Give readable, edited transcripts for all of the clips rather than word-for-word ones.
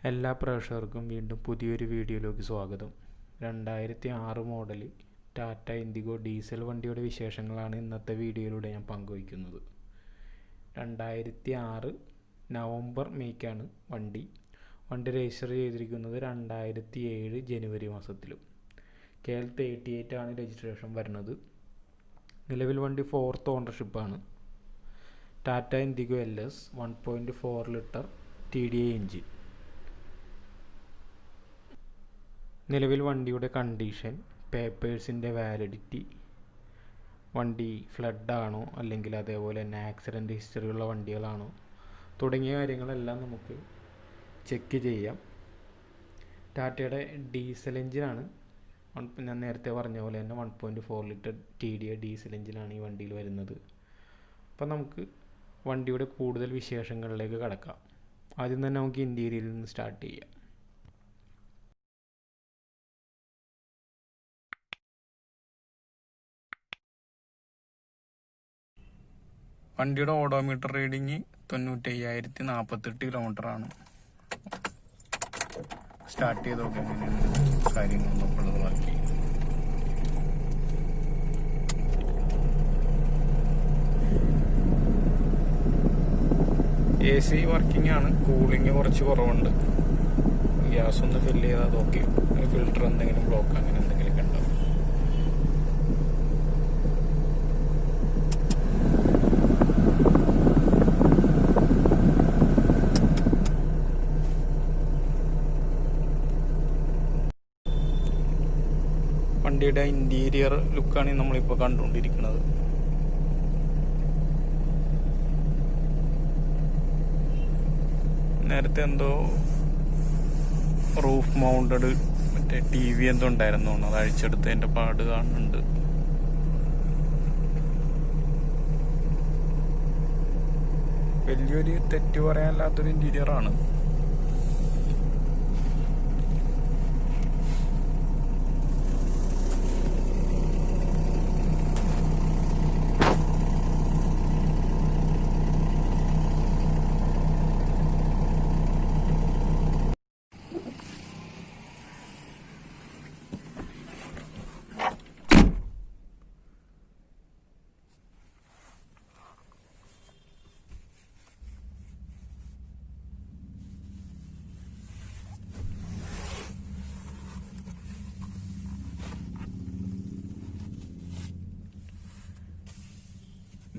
എല്ലാ പ്രേക്ഷകർക്കും വീണ്ടും പുതിയൊരു വീഡിയോയിലേക്ക് സ്വാഗതം. 2006 മോഡൽ ടാറ്റ ഇൻഡിഗോ ഡീസൽ വണ്ടിയുടെ വിശേഷങ്ങളാണ് ഇന്നത്തെ വീഡിയോയിലൂടെ ഞാൻ പങ്കുവയ്ക്കുന്നത്. 2006 നവംബർ മേയ്ക്കാണ് വണ്ടി രജിസ്റ്റർ ചെയ്തിരിക്കുന്നത് 2007 ജനുവരി മാസത്തിലും. KL 38 ആണ് രജിസ്ട്രേഷൻ വരുന്നത്. നിലവിൽ വണ്ടി 4th ഓണർഷിപ്പാണ്. Tata Indigo LS 1.4 litre TDi engine. നിലവിൽ വണ്ടിയുടെ കണ്ടീഷൻ, പേപ്പേഴ്സിൻ്റെ വാലിഡിറ്റി, വണ്ടി ഫ്ലഡാണോ അല്ലെങ്കിൽ അതേപോലെ തന്നെ ആക്സിഡൻറ്റ് ഹിസ്റ്ററിയുള്ള വണ്ടികളാണോ തുടങ്ങിയ കാര്യങ്ങളെല്ലാം നമുക്ക് ചെക്ക് ചെയ്യാം. ടാറ്റയുടെ ഡീസൽ എഞ്ചിനാണ്. ഞാൻ നേരത്തെ പറഞ്ഞ പോലെ തന്നെ 1.4 ലിറ്റർ TDi ഡീസൽ എഞ്ചിനാണ് ഈ വണ്ടിയിൽ വരുന്നത്. അപ്പോൾ നമുക്ക് വണ്ടിയുടെ കൂടുതൽ വിശേഷങ്ങളിലേക്ക് കടക്കാം. ആദ്യം തന്നെ നമുക്ക് ഇൻറ്റീരിയറിൽ നിന്ന് സ്റ്റാർട്ട് ചെയ്യാം. വണ്ടിയുടെ ഓഡോമീറ്റർ റീഡിങ് 95,048 കിലോമീറ്ററാണ്. സ്റ്റാർട്ട് ചെയ്ത് നോക്കാം എങ്ങനെയാണ് കാര്യങ്ങളൊന്നും ഉള്ളത് ബാക്കി. AC വർക്കിംഗ് ആണ്, കൂളിംഗ് കുറച്ച് കുറവുണ്ട്. ഗ്യാസ് ഒന്ന് ഫില്ല് ചെയ്താൽ നോക്കി ഫിൽറ്റർ എന്തെങ്കിലും ബ്ലോക്ക് അങ്ങനെ എന്തെങ്കിലും ഒക്കെ ഉണ്ടാവും. വണ്ടിയുടെ ഇന്റീരിയർ ലുക്കാണ് നമ്മളിപ്പോൾ കണ്ടുകൊണ്ടിരിക്കുന്നത്. നേരത്തെ എന്തോ റൂഫ് മൗണ്ടഡ് മറ്റേ TV എന്തോ ഉണ്ടായിരുന്നു, അത് അഴിച്ചെടുത്തതിന്റെ പാട് കാണുന്നുണ്ട്. വലിയൊരു തെറ്റ് പറയാനില്ലാത്തൊരു ഇന്റീരിയർ ആണ്.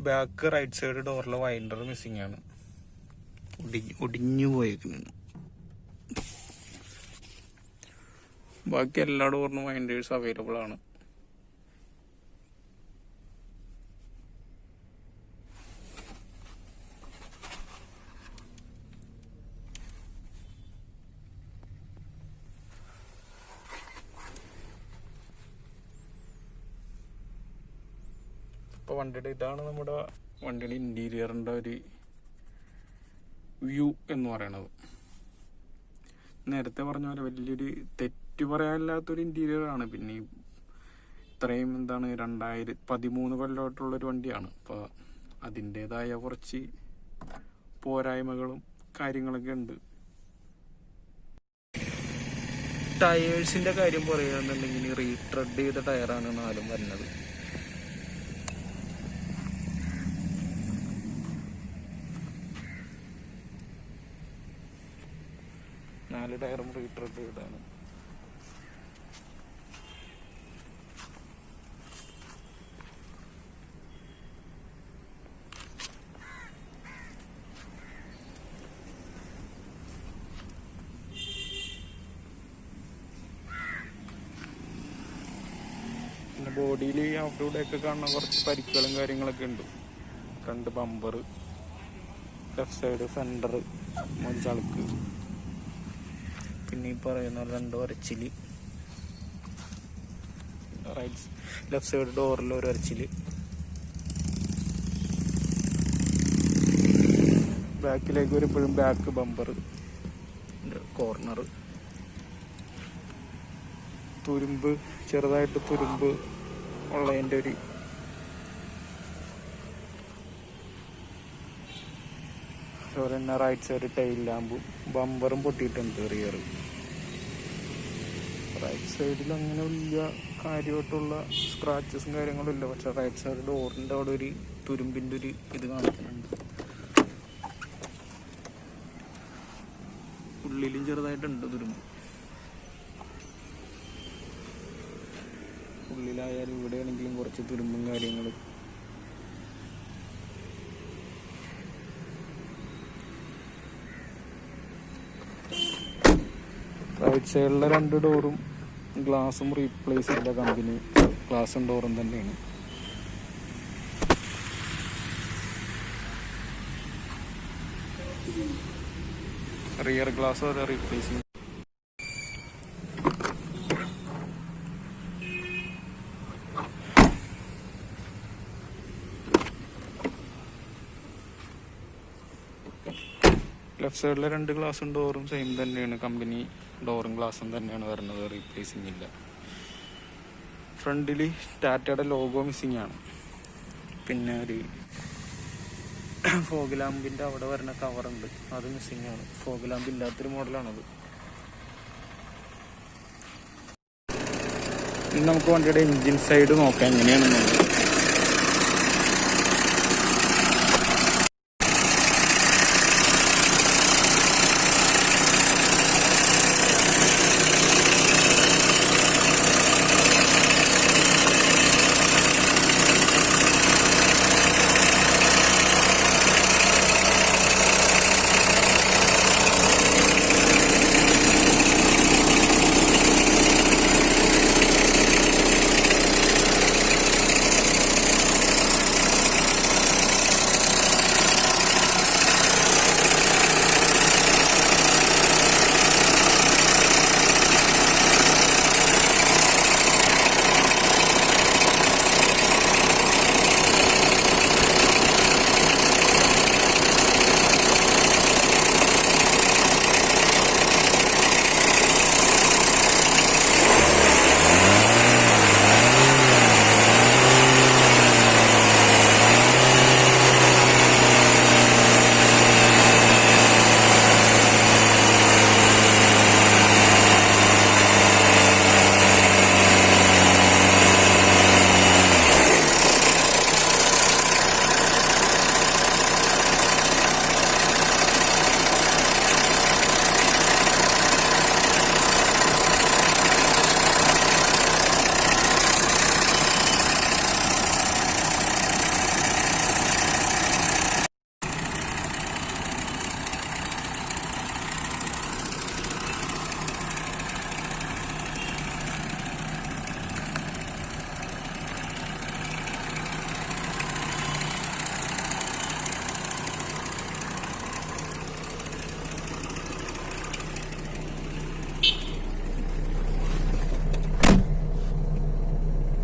ബാക്ക് റൈറ്റ് സൈഡ് ഡോറിലെ വൈൻഡർ മിസ്സിംഗ് ആണ്, ഒടിഞ്ഞു പോയേക്കുന്നു. ബാക്കി എല്ലാ ഡോറിനും വൈൻഡേഴ്സ് അവൈലബിൾ ആണ്. ഇപ്പോൾ വണ്ടിയുടെ ഇതാണ് നമ്മുടെ വണ്ടിയുടെ ഇൻറ്റീരിയറിൻ്റെ ഒരു വ്യൂ എന്ന് പറയണത്. നേരത്തെ പറഞ്ഞ പോലെ വലിയൊരു തെറ്റ് പറയാനില്ലാത്തൊരു ഇൻറ്റീരിയറാണ്. പിന്നെ ഇത്രയും 2013 കൊല്ലമായിട്ടുള്ളൊരു വണ്ടിയാണ്. അപ്പോൾ അതിൻ്റേതായ കുറച്ച് പോരായ്മകളും കാര്യങ്ങളൊക്കെ ഉണ്ട്. ടയേഴ്സിൻ്റെ കാര്യം പറയുകയാണെന്നുണ്ടെങ്കിൽ റീട്രെഡ് ചെയ്ത ടയറാണ് 4 വരുന്നത്. നാല് ടയറും റീട്രെഡ് ചെയ്താണ്. പിന്നെ ബോഡിയിൽ അവിടെ ഇവിടെയൊക്കെ കാണുന്ന കുറച്ച് പരിക്കുകളും കാര്യങ്ങളൊക്കെ ഉണ്ട്. Front bumper, left side fender ഒരു ചളുക്ക്, പിന്നെ ഈ പറയുന്ന 2 ഉരച്ചില്, ലെഫ്റ്റ് സൈഡ് ഡോറിൽ ഒരു ഉരച്ചില്, ബാക്കിലേക്ക് വരുമ്പോഴും ബാക്ക് ബമ്പർ, കോർണർ, തുരുമ്പ്, ചെറുതായിട്ട് തുരുമ്പ് ഉള്ളതിൻ്റെ ഒരു അതുപോലെ തന്നെ റൈറ്റ് സൈഡ് ടൈൽ ലാമ്പും ബമ്പറും പൊട്ടിയിട്ടുണ്ട്. റിയർ റൈറ്റ് സൈഡിൽ അങ്ങനെ വലിയ കാര്യമായിട്ടുള്ള സ്ക്രാച്ചസും കാര്യങ്ങളും ഇല്ല. പക്ഷെ റൈറ്റ് സൈഡ് ഡോറിൻ്റെ അവിടെ ഒരു തുരുമ്പിൻ്റെ ഒരു ഇത് കാണിക്കുന്നുണ്ട്. ഉള്ളിലും ചെറുതായിട്ടുണ്ട് തുരുമ്പ്. ഉള്ളിലായാലും ഇവിടെയാണെങ്കിലും കുറച്ച് തുരുമ്പും കാര്യങ്ങളും. റൈറ്റ് സൈഡിലെ 2 ഡോറും ഗ്ലാസും റീപ്ലേസ് ചെയ്ത കമ്പനി ഗ്ലാസും ഡോറും തന്നെയാണ്. റിയർ ഗ്ലാസ് അത് റീപ്ലേസ് ചെയ്യും. ലെഫ്റ്റ് സൈഡിലെ 2 ഗ്ലാസും ഡോറും സെയിം തന്നെയാണ്. കമ്പനി ഡോറും ഗ്ലാസും തന്നെയാണ് വരുന്നത്. റീപ്ലേസിങ് ഇല്ല. ഫ്രണ്ടിൽ ടാറ്റയുടെ ലോഗോ മിസ്സിങ് ആണ്. പിന്നെ ഒരു ഫോഗ് ലാമ്പിൻ്റെ അവിടെ വരുന്ന കവറുണ്ട്, അത് മിസ്സിങ് ആണ്. ഫോഗ് ലാമ്പ് ഇല്ലാത്തൊരു മോഡലാണത്. ഇനി നമുക്ക് വണ്ടിയുടെ എൻജിൻ സൈഡ് നോക്കാം എങ്ങനെയാണെന്നുള്ളത്.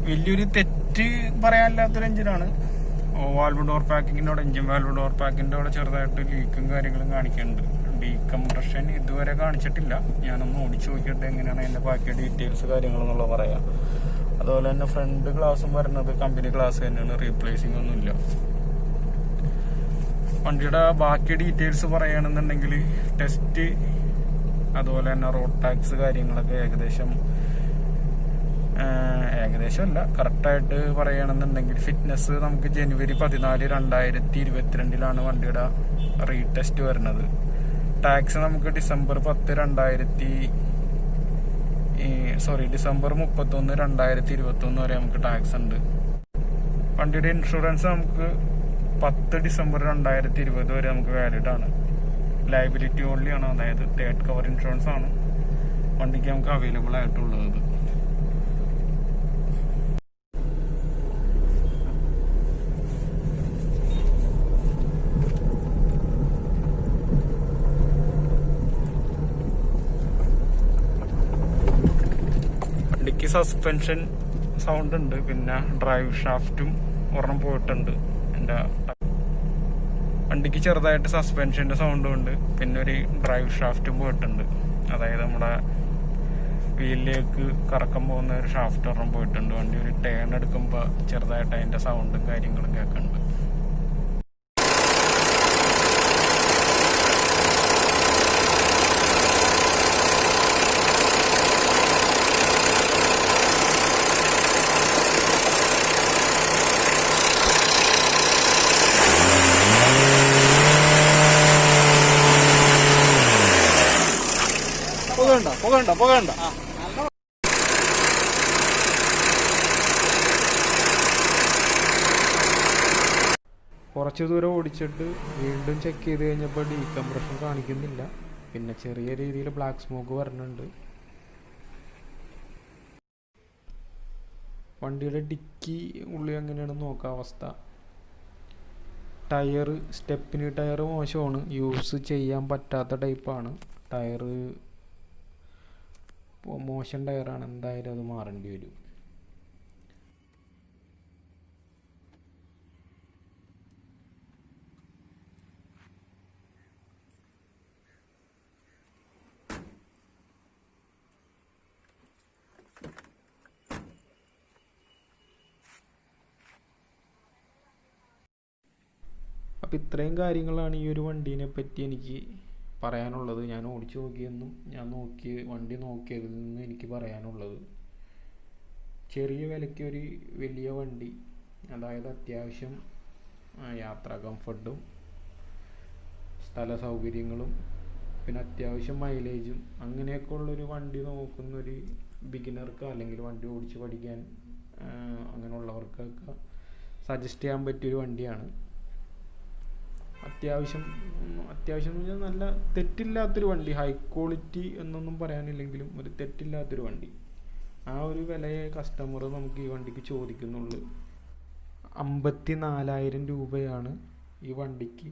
വലിയൊരു തെറ്റ് പറയാനില്ലാത്തൊരു എഞ്ചിനാണ്. വാൽവ് ഡോർ പാക്കിങ്ങിനോട് എഞ്ചിൻ വാൽവ് ഡോർ പാക്കിൻ്റെ അവിടെ ചെറുതായിട്ട് ലീക്കും കാര്യങ്ങളും കാണിക്കുന്നുണ്ട്. ഡീകംപ്രഷൻ ഇതുവരെ കാണിച്ചിട്ടില്ല. ഞാനൊന്ന് ഓടിച്ചു നോക്കിയിട്ട് എങ്ങനെയാണ് അതിൻ്റെ ബാക്കി ഡീറ്റെയിൽസ് കാര്യങ്ങളെന്നുള്ളത് പറയാം. അതുപോലെ തന്നെ ഫ്രണ്ട് ഗ്ലാസും വരുന്നത് കമ്പനി ഗ്ലാസ് തന്നെയാണ്. റീപ്ലേസിംഗ് ഒന്നുമില്ല. വണ്ടിയുടെ ബാക്കി ഡീറ്റെയിൽസ് പറയുകയാണെന്നുണ്ടെങ്കിൽ ടെസ്റ്റ്, അതുപോലെ തന്നെ റോഡ് ടാക്സ് കാര്യങ്ങളൊക്കെ ഏകദേശമല്ല കറക്റ്റായിട്ട് പറയുകയാണെന്നുണ്ടെങ്കിൽ ഫിറ്റ്നസ് നമുക്ക് January 14, 2022 വണ്ടിയുടെ റീടെസ്റ്റ് വരുന്നത്. ടാക്സ് നമുക്ക് December 31, 2021 വരെ നമുക്ക് ടാക്സ് ഉണ്ട്. വണ്ടിയുടെ ഇൻഷുറൻസ് നമുക്ക് 10 December 2020 വരെ നമുക്ക് വാലിഡ് ആണ്. ലയബിലിറ്റി ഓൺലി ആണ്, അതായത് തേർഡ് കവർ ഇൻഷുറൻസ് ആണ് വണ്ടിക്ക് നമുക്ക് അവൈലബിൾ ആയിട്ടുള്ളത്. വണ്ടിക്ക് സസ്പെൻഷൻ സൗണ്ട് ഉണ്ട്, പിന്നെ ഡ്രൈവ് ഷാഫ്റ്റും ഒരെണ്ണം പോയിട്ടുണ്ട്. എൻ്റെ വണ്ടിക്ക് ചെറുതായിട്ട് സസ്പെൻഷൻ്റെ സൗണ്ടും ഉണ്ട്, പിന്നെ ഒരു ഡ്രൈവ് ഷാഫ്റ്റും പോയിട്ടുണ്ട്. അതായത് നമ്മുടെ വീലിലേക്ക് കറക്കം പോകുന്ന ഒരു ഷാഫ്റ്റ് ഒരെണ്ണം പോയിട്ടുണ്ട്. വണ്ടി ഒരു ടേൺ എടുക്കുമ്പോൾ ചെറുതായിട്ട് അതിൻ്റെ സൗണ്ടും കാര്യങ്ങളും കേൾക്കുന്നുണ്ട്. പോകണ്ട. കുറച്ച് ദൂരം ഓടിച്ചിട്ട് വീണ്ടും ചെക്ക് ചെയ്ത് കഴിഞ്ഞപ്പോൾ ഡീകംപ്രഷൻ കാണിക്കുന്നില്ല. പിന്നെ ചെറിയ രീതിയിൽ ബ്ലാക്ക് സ്മോക്ക് വരുന്നുണ്ട്. വണ്ടിയുടെ ഡിക്കി ഉള്ളിൽ എങ്ങനെയാണെന്ന് നോക്കാം അവസ്ഥ. ടയർ, സ്റ്റെപ്പിന് ടയർ മോശമാണ്, യൂസ് ചെയ്യാൻ പറ്റാത്ത ടൈപ്പാണ്. ടയർ മോശം ടയറാണ്, എന്തായാലും അത് മാറേണ്ടി വരും. അപ്പോൾ ഇത്രയും കാര്യങ്ങളാണ് ഈ ഒരു വണ്ടീനെ പറ്റി എനിക്ക് പറയാനുള്ളത്. ഞാൻ ഓടിച്ചു നോക്കിയെന്നും വണ്ടി നോക്കിയതിൽ നിന്ന് എനിക്ക് പറയാനുള്ളത്, ചെറിയ വിലയ്ക്ക് ഒരു വലിയ വണ്ടി, അതായത് അത്യാവശ്യം യാത്രാ കംഫർട്ടും സ്ഥല സൗകര്യങ്ങളും പിന്നെ അത്യാവശ്യം മൈലേജും അങ്ങനെയൊക്കെ ഉള്ളൊരു വണ്ടി നോക്കുന്നൊരു ബിഗിനർക്ക് അല്ലെങ്കിൽ വണ്ടി ഓടിച്ച് പഠിക്കാൻ അങ്ങനെയുള്ളവർക്കൊക്കെ സജസ്റ്റ് ചെയ്യാൻ പറ്റിയൊരു വണ്ടിയാണ്. അത്യാവശ്യം എന്ന് പറഞ്ഞാൽ നല്ല തെറ്റില്ലാത്തൊരു വണ്ടി, ഹൈ ക്വാളിറ്റി എന്നൊന്നും പറയാനില്ലെങ്കിലും ഒരു തെറ്റില്ലാത്തൊരു വണ്ടി. ആ ഒരു വിലയെ കസ്റ്റമർ നമുക്ക് ഈ വണ്ടിക്ക് ചോദിക്കുന്നുള്ളൂ. 54,000 രൂപയാണ് ഈ വണ്ടിക്ക്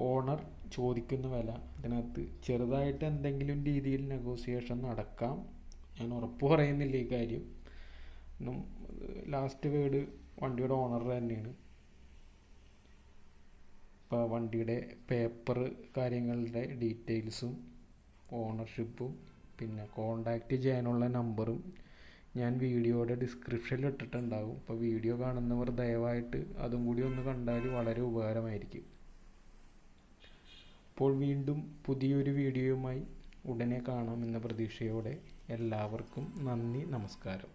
ഓണർ ചോദിക്കുന്ന വില. ഇതിനകത്ത് ചെറുതായിട്ട് എന്തെങ്കിലും രീതിയിൽ നെഗോസിയേഷൻ നടക്കാം, ഞാൻ ഉറപ്പ് പറയുന്നില്ല ഈ കാര്യം. ലാസ്റ്റ് വേർഡ് വണ്ടിയുടെ ഓണർ തന്നെയാണ്. ഇപ്പോൾ വണ്ടിയുടെ പേപ്പർ കാര്യങ്ങളുടെ ഡീറ്റെയിൽസും ഓണർഷിപ്പും പിന്നെ കോണ്ടാക്റ്റ് ചെയ്യാനുള്ള നമ്പറും ഞാൻ വീഡിയോയുടെ ഡിസ്ക്രിപ്ഷനിൽ ഇട്ടിട്ടുണ്ടാകും. അപ്പോൾ വീഡിയോ കാണുന്നവർ ദയവായിട്ട് അതും കൂടി ഒന്ന് കണ്ടാൽ വളരെ ഉപകാരമായിരിക്കും. അപ്പോൾ വീണ്ടും പുതിയൊരു വീഡിയോയുമായി ഉടനെ കാണാമെന്ന പ്രതീക്ഷയോടെ എല്ലാവർക്കും നന്ദി, നമസ്കാരം.